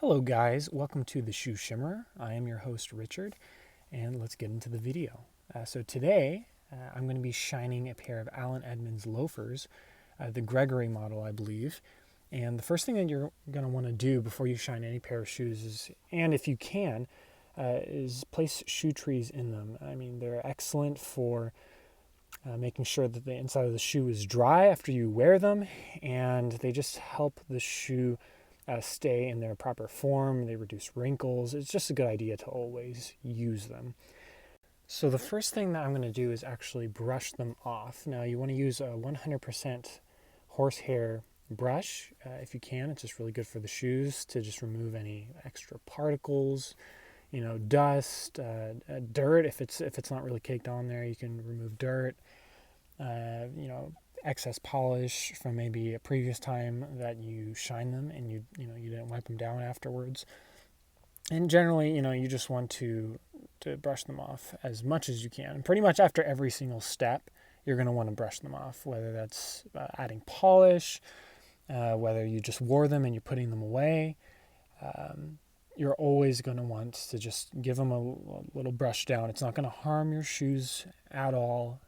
Hello guys, welcome to the Shoe Shimmerer. I am your host Richard, and let's get into the video. So today I'm going to be shining a pair of Allen Edmonds loafers, the Gregory model I believe. And the first thing that you're going to want to do before you shine any pair of shoes is, and if you can, is place shoe trees in them. I mean, they're excellent for making sure that the inside of the shoe is dry after you wear them, and they just help the shoe stay in their proper form. They reduce wrinkles. It's just a good idea to always use them. So the first thing that I'm going to do is actually brush them off. Now you want to use a 100% horsehair brush if you can. It's just really good for the shoes to just remove any extra particles, dust, dirt. If it's not really caked on there, you can remove dirt. Excess polish from maybe a previous time that you shine them and you didn't wipe them down afterwards. And generally, you just want to brush them off as much as you can. And pretty much after every single step, you're going to want to brush them off, whether that's adding polish, whether you just wore them and you're putting them away. You're always going to want to just give them a little brush down. It's not going to harm your shoes at all.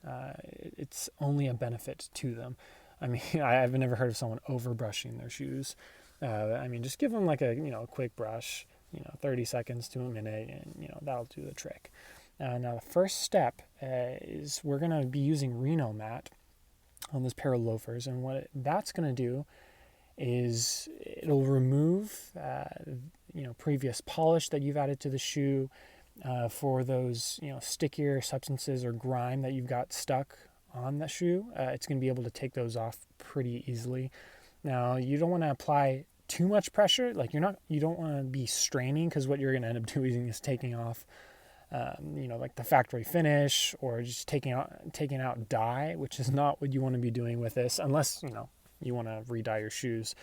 It's only a benefit to them. I mean, I've never heard of someone over brushing their shoes. Just give them like a quick brush, 30 seconds to a minute, and that'll do the trick. Now the first step is we're going to be using Reno mat on this pair of loafers, and what that's going to do is it'll remove previous polish that you've added to the shoe for those stickier substances or grime that you've got stuck on the shoe. It's going to be able to take those off pretty easily. Now you don't want to apply too much pressure. You don't want to be straining, because what you're going to end up doing is taking off like the factory finish, or just taking out dye, which is not what you want to be doing with this, unless you want to re-dye your shoes.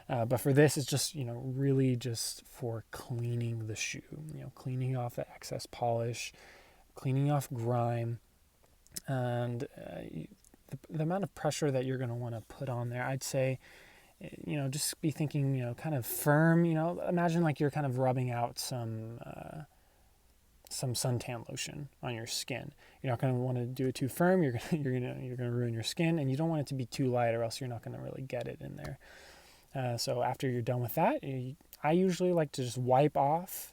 But for this, it's just, really just for cleaning the shoe, cleaning off the excess polish, cleaning off grime, and the amount of pressure that you're going to want to put on there, I'd say, just be thinking, kind of firm, imagine like you're kind of rubbing out some suntan lotion on your skin. You're not going to want to do it too firm. You're going to ruin your skin, and you don't want it to be too light, or else you're not going to really get it in there. So after you're done with that, I usually like to just wipe off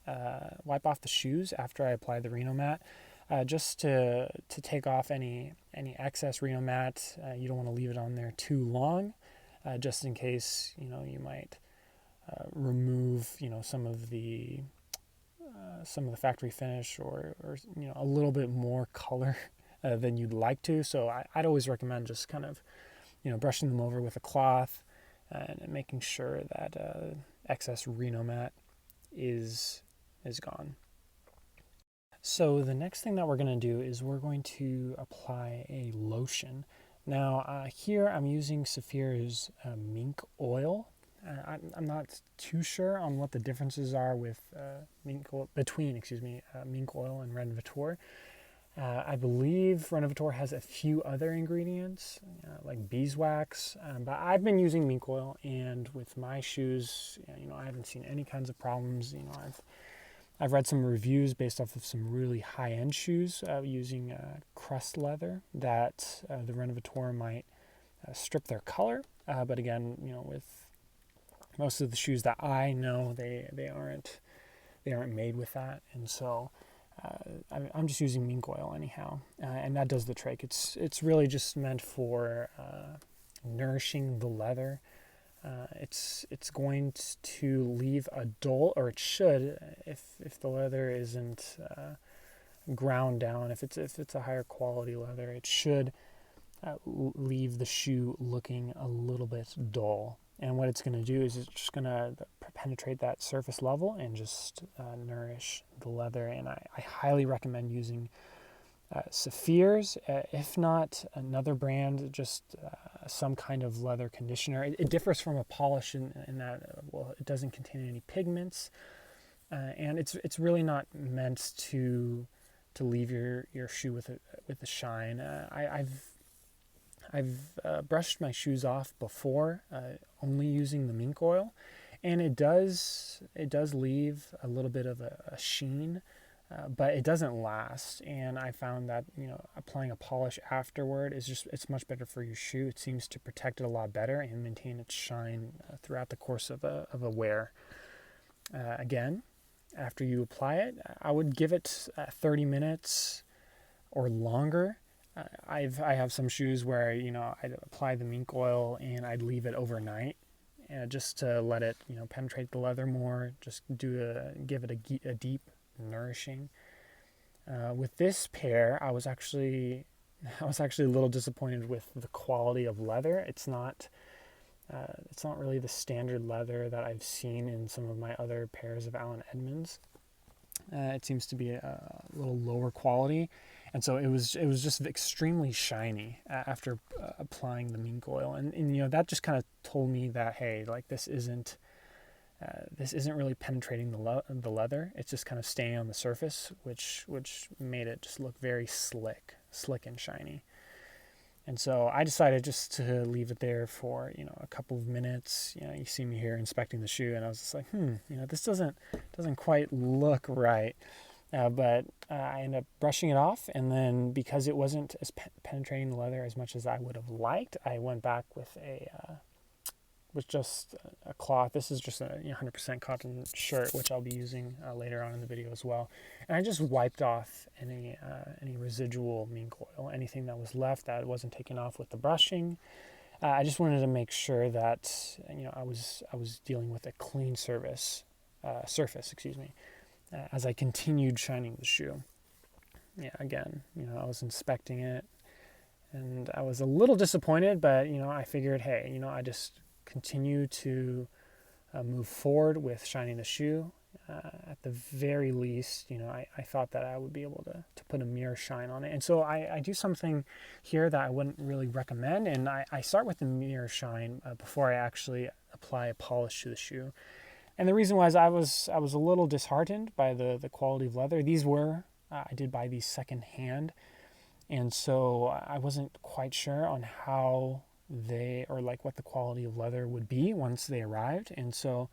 the shoes after I apply the Reno mat, just to take off any excess Reno mat. You don't want to leave it on there too long, just in case you might remove some of the factory finish, or a little bit more color than you'd like to. So I'd always recommend just kind of brushing them over with a cloth and making sure that excess Reno mat is gone. So the next thing that we're going to do is we're going to apply a lotion. Now here I'm using Saphir's mink oil. I'm not too sure on what the differences are with between mink oil and Renovator. I believe Renovator has a few other ingredients, like beeswax, but I've been using mink oil, and with my shoes, I haven't seen any kinds of problems. I've read some reviews based off of some really high-end shoes using crust leather that the Renovator might strip their color, but again, with most of the shoes that I know, they aren't made with that, and so I'm just using mink oil anyhow, and that does the trick. It's really just meant for nourishing the leather. It's going to leave a dull, or it should, if the leather isn't ground down. If it's a higher quality leather, it should leave the shoe looking a little bit dull. And what it's going to do is it's just going to penetrate that surface level and just nourish the leather. And I highly recommend using Saphir's, if not another brand, just some kind of leather conditioner. It differs from a polish in that, it doesn't contain any pigments, and it's really not meant to leave your shoe with a shine. I've brushed my shoes off before, only using the mink oil, And it does leave a little bit of a sheen, but it doesn't last. And I found that, applying a polish afterward it's much better for your shoe. It seems to protect it a lot better and maintain its shine throughout the course of a wear. Again, after you apply it, I would give it 30 minutes or longer. I have some shoes where I'd apply the mink oil and I'd leave it overnight, just to let it penetrate the leather more. Just give it a deep nourishing. With this pair, I was actually a little disappointed with the quality of leather. It's not really the standard leather that I've seen in some of my other pairs of Allen Edmonds. It seems to be a little lower quality, and so it was just extremely shiny after applying the mink oil, and that just kind of told me that, hey, like this isn't really penetrating the leather. It's just kind of staying on the surface, which made it just look very slick and shiny. And so I decided just to leave it there for, a couple of minutes. You see me here inspecting the shoe, and I was just like, this doesn't quite look right. But I ended up brushing it off, and then because it wasn't as penetrating the leather as much as I would have liked, I went back with just a cloth. This is just a 100% cotton shirt, which I'll be using later on in the video as well. And I just wiped off any residual mink oil, anything that was left that wasn't taken off with the brushing. I just wanted to make sure that I was dealing with a clean surface, as I continued shining the shoe. Yeah, again, I was inspecting it, and I was a little disappointed, but I figured, hey, I just continue to move forward with shining the shoe. At the very least, I thought that I would be able to put a mirror shine on it. And so I do something here that I wouldn't really recommend, and I start with the mirror shine before I actually apply a polish to the shoe. And the reason was I was a little disheartened by the quality of leather. These were, I did buy these secondhand, and so I wasn't quite sure on how what the quality of leather would be once they arrived. And so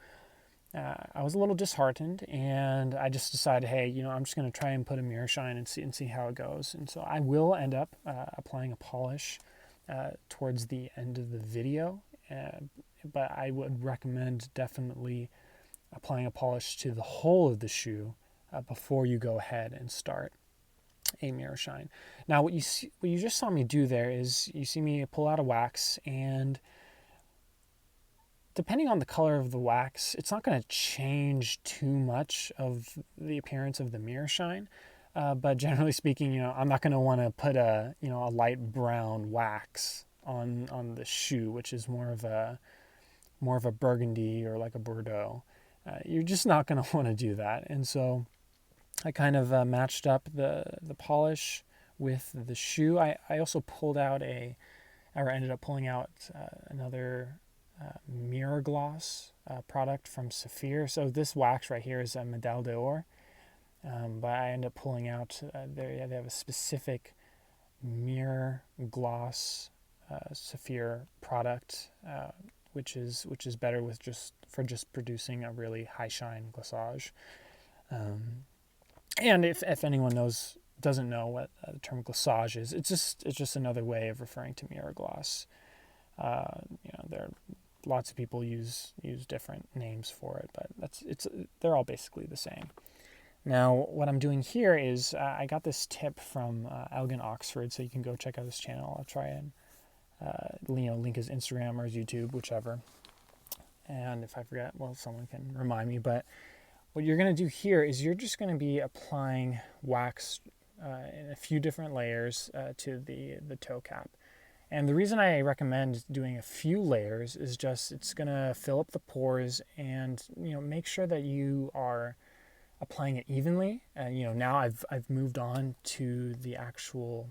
I was a little disheartened, and I just decided, hey, I'm just going to try and put a mirror shine and see how it goes. And so I will end up applying a polish towards the end of the video, but I would recommend definitely applying a polish to the whole of the shoe before you go ahead and start a mirror shine. Now, what you just saw me do there is you see me pull out a wax, and depending on the color of the wax, it's not going to change too much of the appearance of the mirror shine. But generally speaking, I'm not going to want to put a light brown wax on the shoe, which is more of a burgundy or like a Bordeaux. You're just not going to want to do that. And so I kind of matched up the polish with the shoe. I also ended up pulling out another mirror gloss product from Saphir. So this wax right here is a Medal d'Or, but I ended up pulling out they have a specific mirror gloss Saphir product, which is better for just producing a really high shine glassage. And if anyone doesn't know what the term glassage is, it's just another way of referring to mirror gloss. There lots of people use different names for it, but they're all basically the same. Now, what I'm doing here is I got this tip from Elgin Oxford, so you can go check out his channel. I'll try and link his Instagram or his YouTube, whichever. And if I forget, well, someone can remind me. But what you're going to do here is you're just going to be applying wax in a few different layers to the toe cap. And the reason I recommend doing a few layers is just it's going to fill up the pores and make sure that you are applying it evenly. Now I've moved on to the actual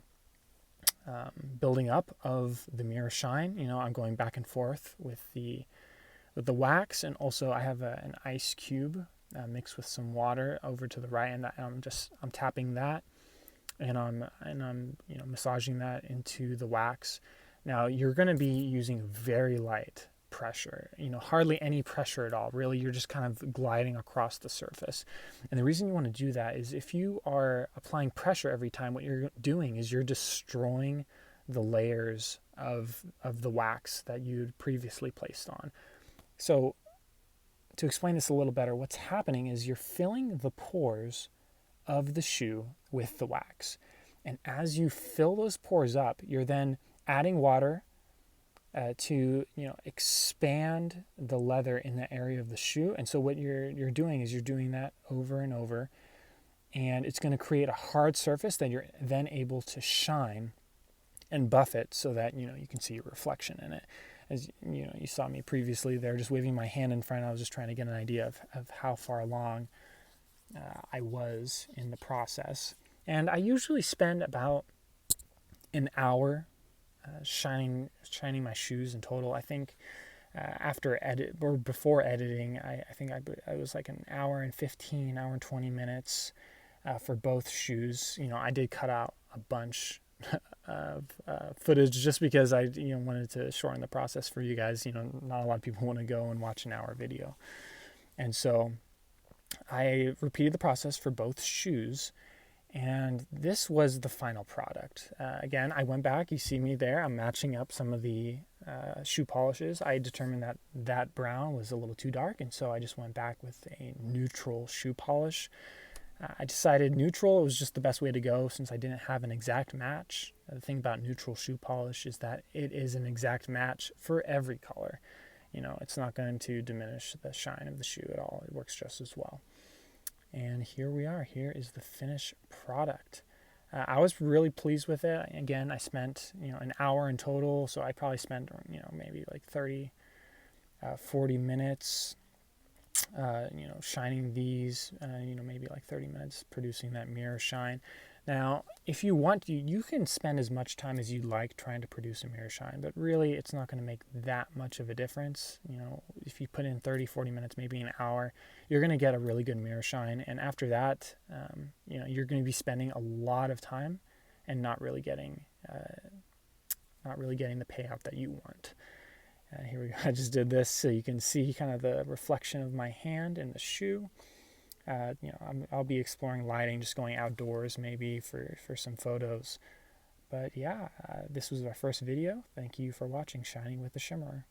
building up of the mirror shine. I'm going back and forth with the wax, and also I have an ice cube mixed with some water over to the right, and I'm tapping that, and I'm massaging that into the wax. Now you're going to be using very light pressure, hardly any pressure at all. Really, you're just kind of gliding across the surface. And the reason you want to do that is if you are applying pressure every time, what you're doing is you're destroying the layers of the wax that you'd previously placed on. So to explain this a little better, what's happening is you're filling the pores of the shoe with the wax. And as you fill those pores up, you're then adding water to expand the leather in that area of the shoe. And so what you're doing is you're doing that over and over, and it's going to create a hard surface that you're then able to shine and buff it so that you can see your reflection in it. As you saw me previously there, just waving my hand in front. I was just trying to get an idea of how far along I was in the process. And I usually spend about an hour shining my shoes in total. I think after edit or before editing, I think I was like an hour and 15, hour and 20 minutes for both shoes. I did cut out a bunch of footage just because I wanted to shorten the process for you guys. Not a lot of people want to go and watch an hour video, and so I repeated the process for both shoes. And this was the final product. Again, I went back. You see me there. I'm matching up some of the shoe polishes. I determined that brown was a little too dark, and so I just went back with a neutral shoe polish. I decided neutral was just the best way to go since I didn't have an exact match. The thing about neutral shoe polish is that it is an exact match for every color. It's not going to diminish the shine of the shoe at all. It works just as well. And here we are. Here is the finished product. I was really pleased with it. Again, I spent an hour in total, so I probably spent maybe like 40 minutes shining these, maybe like 30 minutes producing that mirror shine. Now, if you want to, you can spend as much time as you like trying to produce a mirror shine, but really it's not going to make that much of a difference. If you put in 30, 40 minutes, maybe an hour, you're going to get a really good mirror shine. And after that, you're going to be spending a lot of time and not really getting the payout that you want. Here we go. I just did this so you can see kind of the reflection of my hand in the shoe. I'll be exploring lighting, just going outdoors maybe for some photos. But yeah, this was our first video. Thank you for watching Shining with the Shimmerer.